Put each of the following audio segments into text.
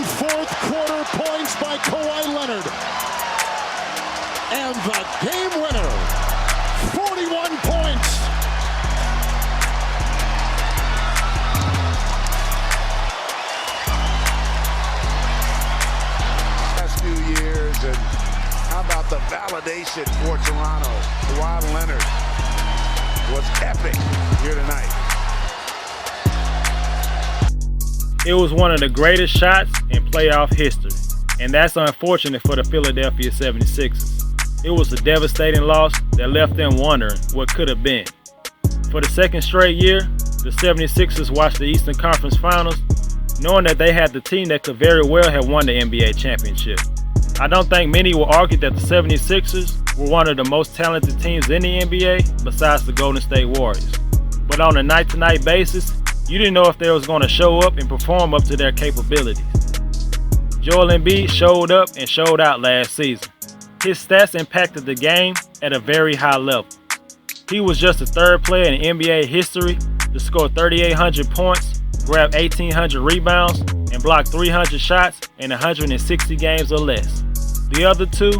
Fourth-quarter points by Kawhi Leonard. And the game winner, 41 points. Last few years, and how about the validation for Toronto? Kawhi Leonard was epic here tonight. It was one of the greatest shots in playoff history, and that's unfortunate for the Philadelphia 76ers. It was a devastating loss that left them wondering what could have been. For the second straight year, the 76ers watched the Eastern Conference Finals, knowing that they had the team that could very well have won the NBA championship. I don't think many will argue that the 76ers were one of the most talented teams in the NBA besides the Golden State Warriors. But on a night-to-night basis, you didn't know if they was going to show up and perform up to their capabilities. Joel Embiid showed up and showed out last season. His stats impacted the game at a very high level. He was just the third player in NBA history to score 3,800 points, grab 1,800 rebounds, and block 300 shots in 160 games or less. The other two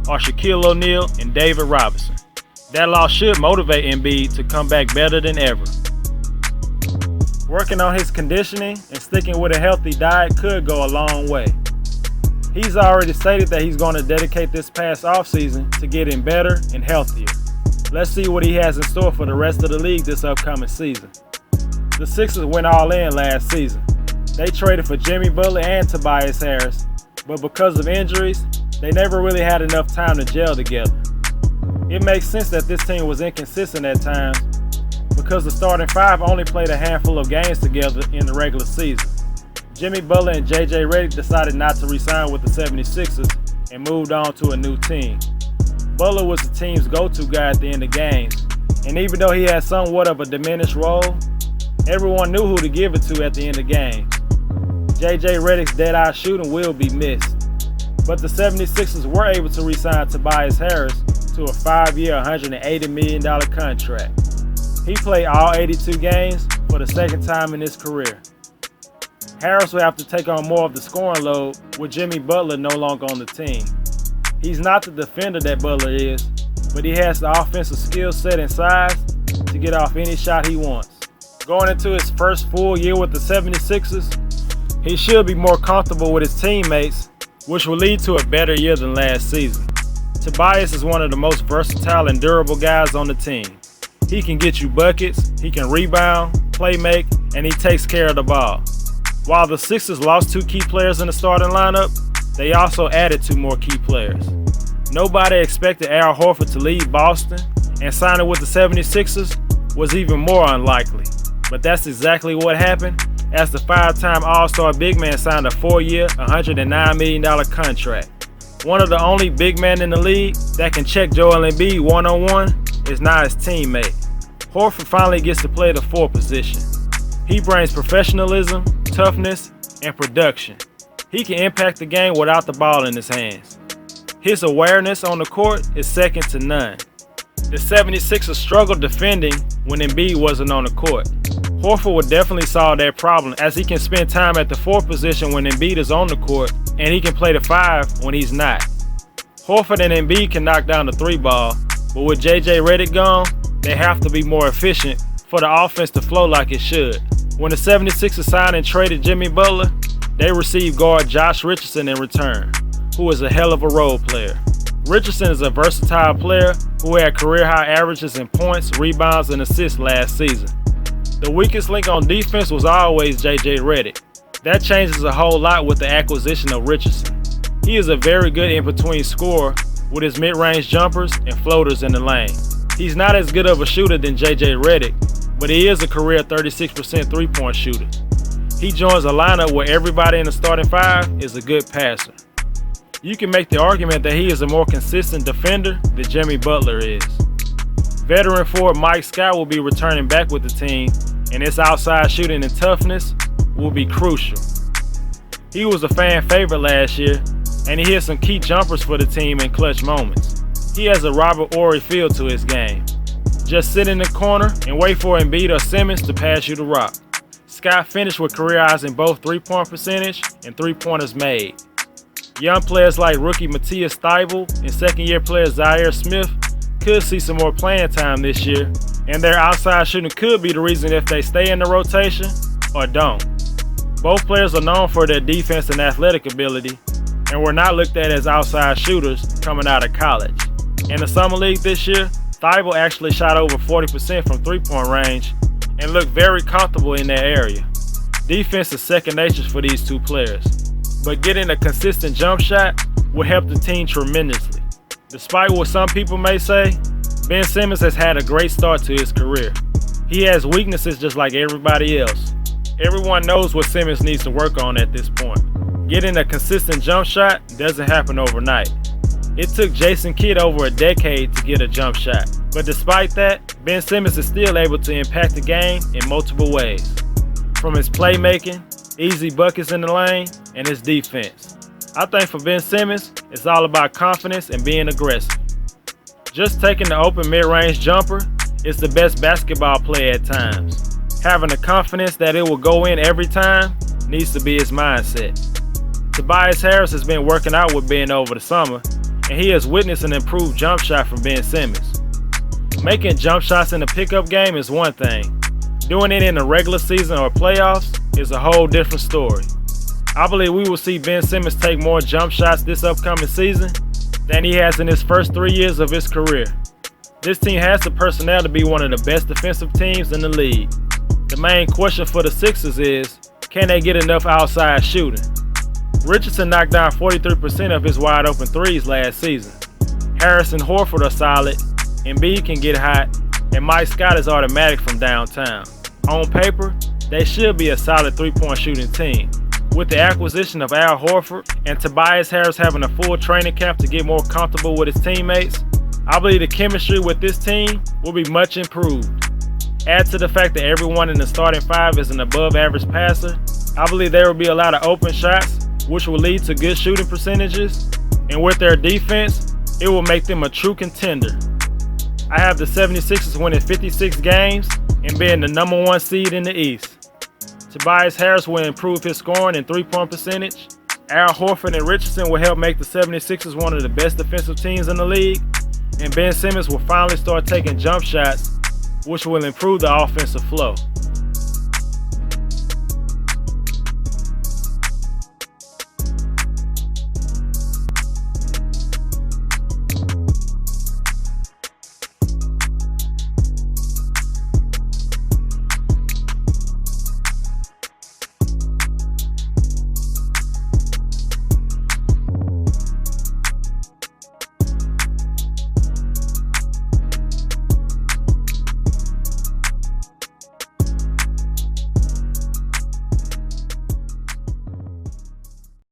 are Shaquille O'Neal and David Robinson. That loss should motivate Embiid to come back better than ever. Working on his conditioning and sticking with a healthy diet could go a long way. He's already stated that he's going to dedicate this past offseason to getting better and healthier. Let's see what he has in store for the rest of the league this upcoming season. The Sixers went all in last season. They traded for Jimmy Butler and Tobias Harris, but because of injuries, they never really had enough time to gel together. It makes sense that this team was inconsistent at times, because the starting five only played a handful of games together in the regular season. Jimmy Butler and J.J. Redick decided not to re-sign with the 76ers and moved on to a new team. Butler was the team's go-to guy at the end of games, and even though he had somewhat of a diminished role, everyone knew who to give it to at the end of games. J.J. Redick's dead-eye shooting will be missed, but the 76ers were able to re-sign Tobias Harris to a 5-year, $180 million contract. He played all 82 games for the second time in his career. Harris will have to take on more of the scoring load with Jimmy Butler no longer on the team. He's not the defender that Butler is, but he has the offensive skill set and size to get off any shot he wants. Going into his first full year with the 76ers, he should be more comfortable with his teammates, which will lead to a better year than last season. Tobias is one of the most versatile and durable guys on the team. He can get you buckets, he can rebound, play make, and he takes care of the ball. While the Sixers lost 2 key players in the starting lineup, they also added 2 more key players. Nobody expected Al Horford to leave Boston, and signing with the 76ers was even more unlikely. But that's exactly what happened, as the 5-time All-Star big man signed a 4-year, $109 million contract. One of the only big men in the league that can check Joel Embiid one-on-one is now his teammate. Horford finally gets to play the 4 position. He brings professionalism, toughness, and production. He can impact the game without the ball in his hands. His awareness on the court is second to none. The 76ers struggled defending when Embiid wasn't on the court. Horford would definitely solve that problem, as he can spend time at the 4 position when Embiid is on the court, and he can play the 5 when he's not. Horford and Embiid can knock down the 3 ball, but with J.J. Redick gone, they have to be more efficient for the offense to flow like it should. When the 76ers signed and traded Jimmy Butler, they received guard Josh Richardson in return, who is a hell of a role player. Richardson is a versatile player who had career-high averages in points, rebounds, and assists last season. The weakest link on defense was always J.J. Redick. That changes a whole lot with the acquisition of Richardson. He is a very good in-between scorer with his mid-range jumpers and floaters in the lane. He's not as good of a shooter than J.J. Redick, but he is a career 36% three-point shooter. He joins a lineup where everybody in the starting five is a good passer. You can make the argument that he is a more consistent defender than Jimmy Butler is. Veteran forward Mike Scott will be returning back with the team, and his outside shooting and toughness will be crucial. He was a fan favorite last year, and he hit some key jumpers for the team in clutch moments. He has a Robert Horry feel to his game. Just sit in the corner and wait for Embiid or Simmons to pass you the rock. Scott finished with career highs in both three-point percentage and three-pointers made. Young players like rookie Matthias Thybulle and second-year player Zaire Smith could see some more playing time this year, and their outside shooting could be the reason if they stay in the rotation or don't. Both players are known for their defense and athletic ability, and were not looked at as outside shooters coming out of college. In the Summer League this year, Thybulle actually shot over 40% from three-point range and looked very comfortable in that area. Defense is second nature for these two players, but getting a consistent jump shot will help the team tremendously. Despite what some people may say, Ben Simmons has had a great start to his career. He has weaknesses just like everybody else. Everyone knows what Simmons needs to work on at this point. Getting a consistent jump shot doesn't happen overnight. It took Jason Kidd over a decade to get a jump shot. But despite that, Ben Simmons is still able to impact the game in multiple ways. From his playmaking, easy buckets in the lane, and his defense. I think for Ben Simmons, it's all about confidence and being aggressive. Just taking the open mid-range jumper is the best basketball play at times. Having the confidence that it will go in every time needs to be his mindset. Tobias Harris has been working out with Ben over the summer, and he has witnessed an improved jump shot from Ben Simmons. Making jump shots in the pickup game is one thing. Doing it in the regular season or playoffs is a whole different story. I believe we will see Ben Simmons take more jump shots this upcoming season than he has in his first 3 years of his career. This team has the personnel to be one of the best defensive teams in the league. The main question for the Sixers is, can they get enough outside shooting? Richardson knocked down 43% of his wide open threes last season. Harris and Horford are solid, Embiid can get hot, and Mike Scott is automatic from downtown. On paper, they should be a solid three-point shooting team. With the acquisition of Al Horford and Tobias Harris having a full training camp to get more comfortable with his teammates, I believe the chemistry with this team will be much improved. Add to the fact that everyone in the starting five is an above-average passer, I believe there will be a lot of open shots, which will lead to good shooting percentages, and with their defense, it will make them a true contender. I have the 76ers winning 56 games and being the number 1 seed in the East. Tobias Harris will improve his scoring and three-point percentage. Al Horford and Richardson will help make the 76ers one of the best defensive teams in the league. And Ben Simmons will finally start taking jump shots, which will improve the offensive flow.